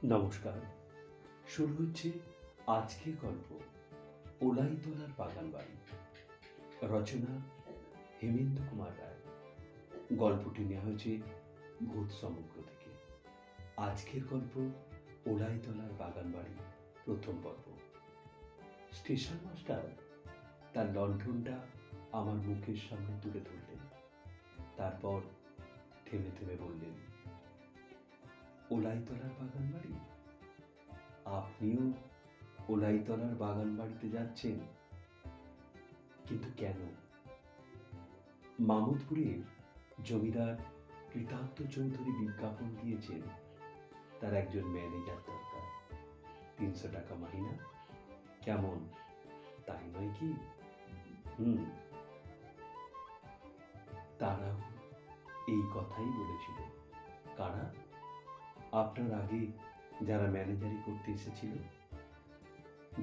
নমস্কার। শুরু হচ্ছে আজকের গল্প, ওলাইতলার বাগান বাড়ি। রচনা হেমেন্দ্র কুমার রায়। গল্পটি নেওয়া হয়েছে ভূত সমগ্র থেকে। আজকের গল্প ওলাইতলার বাগান বাড়ি, প্রথম পর্ব। স্টেশন মাস্টার তার লণ্ঠনটা আমার মুখের সামনে তুলে ধরলেন। তারপর থেমে থেমে বললেন, ওলাইতলার বাগান বাড়ি? আপনিও ওলাইতলার বাগান বাড়িতে যাচ্ছেন? কিন্তু কেন? মামুদপুরের জমিদার কৃতান্ত চৌধুরী বিজ্ঞাপন দিয়েছেন তার একজন ম্যানেজার দরকার, 300 টাকা মাহিনা। কেমন, তাই নয় কি? তারাও এই কথাই বলেছিল। কারা? আপনার আগে যারা ম্যানেজারি করতে এসেছিল।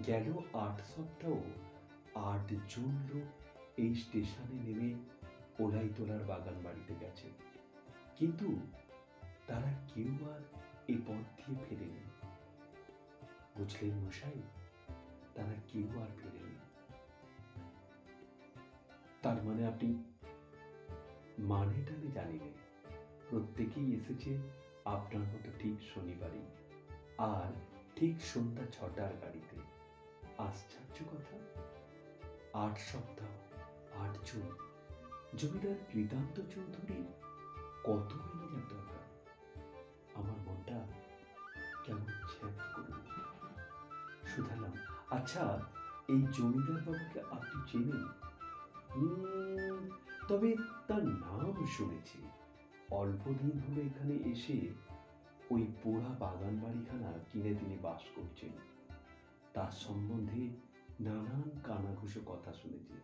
গেল 8 সপ্তাহ 8 জন লোক এই স্টেশনে নেমে ওলাইতলার বাগান বাড়িতে গেছে, কিন্তু তারা কেউ আর এ পথ দিয়ে ফেরেনি। বুঝলেন মশাই, তারা কেউ আর ফেরেনি। তার মানে আপনি? মানেটা আমি জানি না। প্রত্যেকেই এসেছে আপনার মতো ঠিক শনিবারই, আর ঠিক সন্ধ্যা 6টার গাড়িতে। আশ্চর্য কথা, 8 সপ্তাহ 8 জন। জমিদার কৃতান্ত চৌধুরী কত ম্যানেজার দরকার? আমার মনটা কেমন ছ্যাঁক করে উঠল। শুধালাম, আচ্ছা, এই জমিদার বাবুকে আপনি চেনেন? তবে তার নাম শুনেছি। অল্পদিন হলো এখানে এসে ওই পোড়া বাগান বাড়িখানা কিনে তিনি বাস করছেন। তার সম্বন্ধে নানান কানাঘুষো কথা শুনেছি।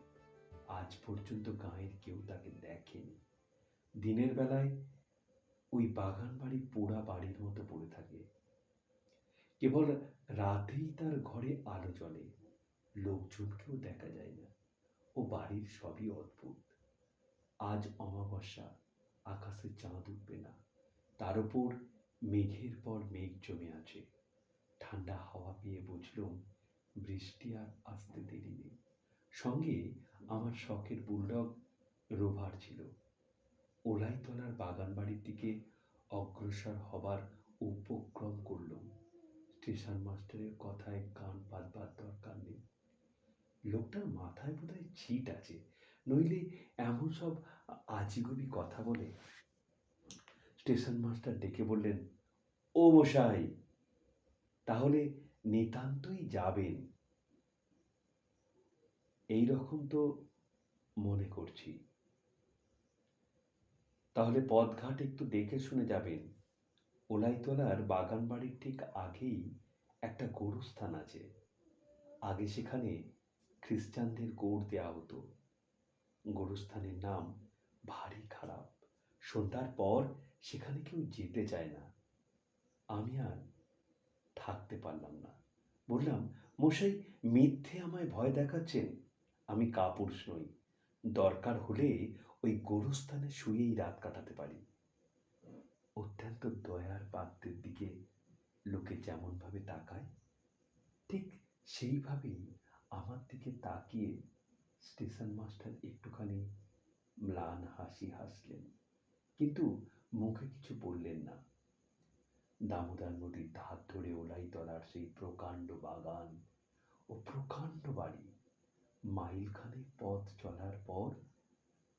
আজ পর্যন্ত গাঁয়ের কেউ তাকে দেখেনি। দিনের বেলায় ওই বাগান বাড়ি পোড়া বাড়ির মতো পড়ে থাকে। কেবল রাতেই তার ঘরে আলো জ্বলে, লোকজনকেও দেখা যায় না। ও বাড়ির সবই অদ্ভুত। আজ অমাবস্যা, আকাশে চাঁদ উঠবে না, তার উপর মেঘের পর মেঘ জমে আছে। ঠান্ডা হাওয়া পেয়ে বুঝলুম বৃষ্টি আর আসতে দেরি নেই। সঙ্গে আমার শখের বুলডগ রোভার ছিল। ওলাইতলার বাগান বাড়ির দিকে অগ্রসর হবার উপক্রম করলুম। স্টেশন মাস্টারের কথায় কান পাতবার দরকার নেই। লোকটার মাথায় বোধহয় ছিট আছে, নইলে এমন সব আজিগুবি কথা বলে। স্টেশন মাস্টার ডেকে বললেন, ও মশাই, তাহলে নিতান্তই যাবেন? এই রকম তো মনে করছি। তাহলে পথঘাট একটু দেখে শুনে যাবেন। ওলাইতলার বাগান বাড়ির ঠিক আগেই একটা গোরস্থান আছে। আগে সেখানে খ্রিস্টানদের গৌড় দেওয়া হতো। গোরস্থানের নাম ভারী খারাপ। সন্ধ্যার পর সেখানে কেউ যেতে চায় না। আমি আর থাকতে পারলাম না। বললাম, মশাই, মিথ্যে আমায় ভয় দেখাচ্ছেন। আমি কাপুরুষ নই। দরকার হলে ওই গোরস্থানে শুয়েই রাত কাটাতে পারি। অত্যন্ত দয়ার পাত্রের দিকে লোকে যেমন ভাবে তাকায়, ঠিক সেইভাবেই আমার দিকে তাকিয়ে স্টেশন মাস্টার একটুখানি ম্লান হাসি হাসলেন, কিন্তু মুখে কিছু বললেন না। দামোদর নদীর ধার ধরে ওলাইতলার সেই প্রকাণ্ড বাগান ও প্রকাণ্ড বাড়ি। মাইলখানেক পথ চলার পর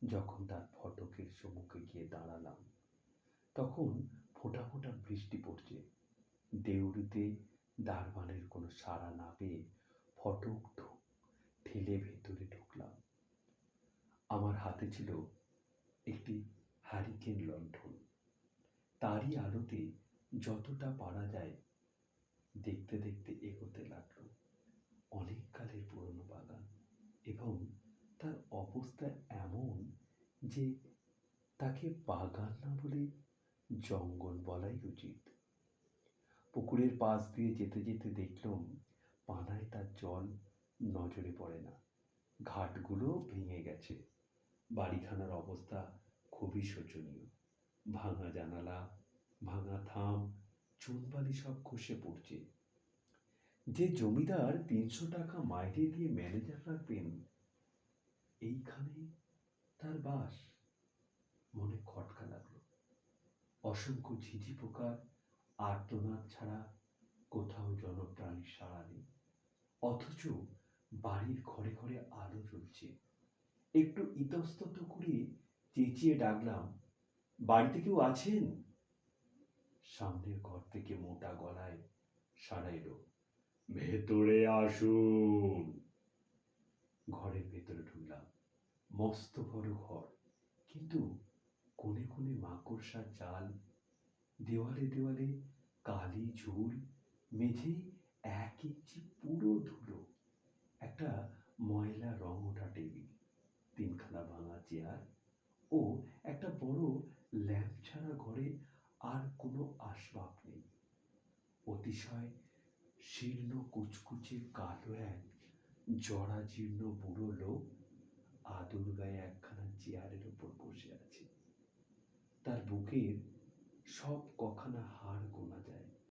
যখন তার ফটকের সম্মুখে গিয়ে দাঁড়ালাম, তখন ফোঁটা ফোঁটা বৃষ্টি পড়ছে। দেউড়িতে দারোয়ানের কোনো সাড়া না পেয়ে ফটক ঠেলে ভেতরে ঢুকলাম। আমার হাতে ছিল একটি হ্যারিকেন লণ্ঠন। তারই আলোতে যতটা পারা যায় দেখতে দেখতে এগোতে লাগলো। অনেক কালের পুরনো বাগান, এবং তার অবস্থা এমন যে তাকে বাগান না বলে জঙ্গল বলাই উচিত। পুকুরের পাশ দিয়ে যেতে যেতে দেখলাম পানায় তার জল নজরে পড়ে না। ঘাটগুলো ভেঙে গেছে। বাড়িখানার অবস্থা খুবই শোচনীয়। ভাঙা জানালা, ভাঙা থাম, চুনবালি সব খসে পড়ছে। যে জমিদার ৩০০ টাকা মাইনে দিয়ে ম্যানেজার রাখবেন, এইখানে তার বাস। মনে খটকা লাগলো। অসংখ্য ঝিঝি পোকার আর্তনাদ ছাড়া কোথাও জনপ্রাণীর সাড়া নেই। অথচ বাড়ির ঘরে ঘরে আলো জ্বলছে। একটু ইতস্তত করে চেঁচিয়ে ডাকলাম, বাড়িতে কেউ আছেন? সামনের ঘর থেকে মোটা গলায় সাড়া এলো, ভেতরে আসুন। ঘরের ভেতরে ঢুকলাম। মস্ত বড় ঘর, কিন্তু কোণে কোণে মাকড়সার জাল, দেওয়ালে দেওয়ালে কালি ঝুল, মেঝে ১ ইঞ্চি পুরো ধুলো। একটা ময়লা রং ওঠা টেবিল, ৩খানা ভাঙা চেয়ার ও একটা বড় ল্যাম্প ছাড়া ঘরে আর কোনো আসবাব নেই। অতিশয় শীর্ণ কুচকুচে কালো এক জরাজীর্ণ বুড়ো লোক আদুর গায়ে একখানা চেয়ারের উপর বসে আছে। তার বুকের সব কখানা হাড় গোনা যায়।